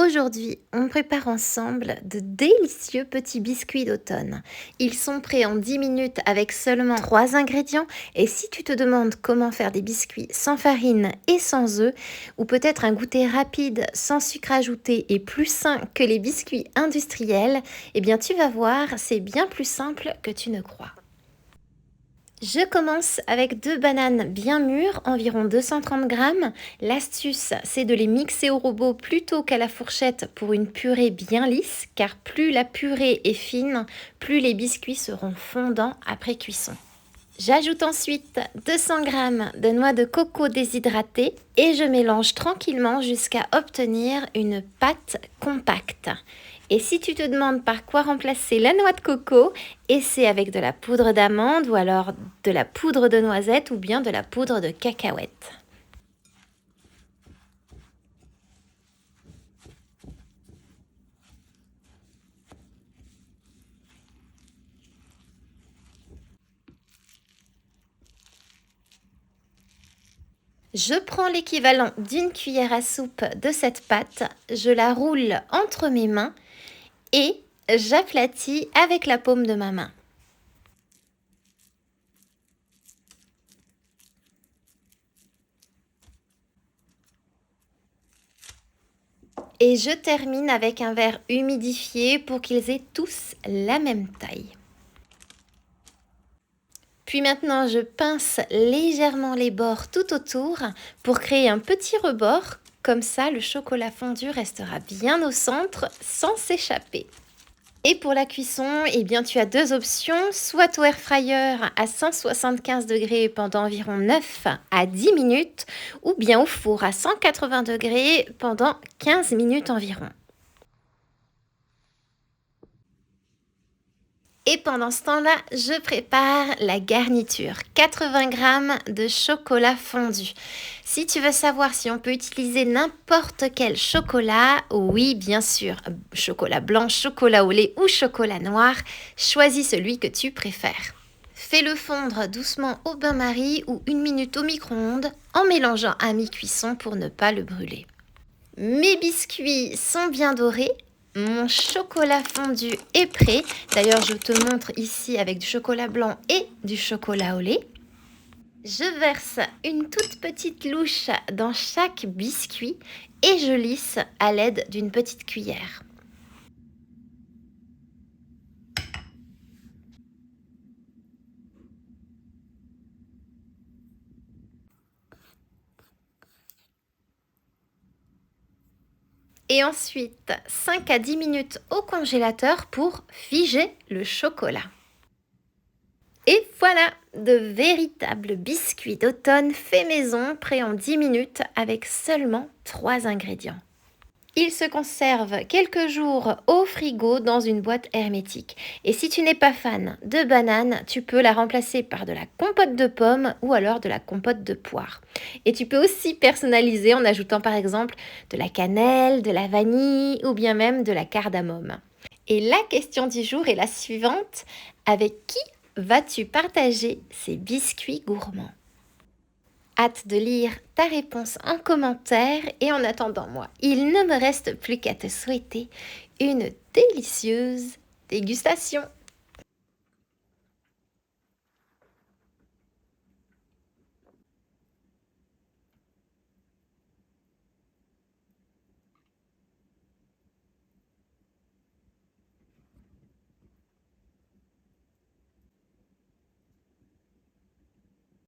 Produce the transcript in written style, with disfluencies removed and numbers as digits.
Aujourd'hui, on prépare ensemble de délicieux petits biscuits d'automne. Ils sont prêts en 10 minutes avec seulement 3 ingrédients. Et si tu te demandes comment faire des biscuits sans farine et sans œufs, ou peut-être un goûter rapide sans sucre ajouté et plus sain que les biscuits industriels, eh bien tu vas voir, c'est bien plus simple que tu ne crois. Je commence avec 2 bananes bien mûres, environ 230 grammes. L'astuce, c'est de les mixer au robot plutôt qu'à la fourchette pour une purée bien lisse, car plus la purée est fine, plus les biscuits seront fondants après cuisson. J'ajoute ensuite 200 grammes de noix de coco déshydratée et je mélange tranquillement jusqu'à obtenir une pâte compacte. Et si tu te demandes par quoi remplacer la noix de coco, essaie avec de la poudre d'amande ou alors de la poudre de noisette ou bien de la poudre de cacahuète. Je prends l'équivalent d'une cuillère à soupe de cette pâte, je la roule entre mes mains et j'aplatis avec la paume de ma main. Et je termine avec un verre humidifié pour qu'ils aient tous la même taille. Puis maintenant, je pince légèrement les bords tout autour pour créer un petit rebord. Comme ça, le chocolat fondu restera bien au centre sans s'échapper. Et pour la cuisson, eh bien, tu as 2 options, soit au air fryer à 175 degrés pendant environ 9 à 10 minutes, ou bien au four à 180 degrés pendant 15 minutes environ. Et pendant ce temps-là, je prépare la garniture. 80 grammes de chocolat fondu. Si tu veux savoir si on peut utiliser n'importe quel chocolat, oui, bien sûr, chocolat blanc, chocolat au lait ou chocolat noir, choisis celui que tu préfères. Fais-le fondre doucement au bain-marie ou 1 minute au micro-ondes en mélangeant à mi-cuisson pour ne pas le brûler. Mes biscuits sont bien dorés. Mon chocolat fondu est prêt. D'ailleurs, je te montre ici avec du chocolat blanc et du chocolat au lait. Je verse une toute petite louche dans chaque biscuit et je lisse à l'aide d'une petite cuillère. Et ensuite, 5 à 10 minutes au congélateur pour figer le chocolat. Et voilà, de véritables biscuits d'automne faits maison, prêts en 10 minutes avec seulement 3 ingrédients. Ils se conservent quelques jours au frigo dans une boîte hermétique. Et si tu n'es pas fan de banane, tu peux la remplacer par de la compote de pommes ou alors de la compote de poire. Et tu peux aussi personnaliser en ajoutant par exemple de la cannelle, de la vanille ou bien même de la cardamome. Et la question du jour est la suivante. Avec qui vas-tu partager ces biscuits gourmands? Hâte de lire ta réponse en commentaire et en attendant moi, il ne me reste plus qu'à te souhaiter une délicieuse dégustation.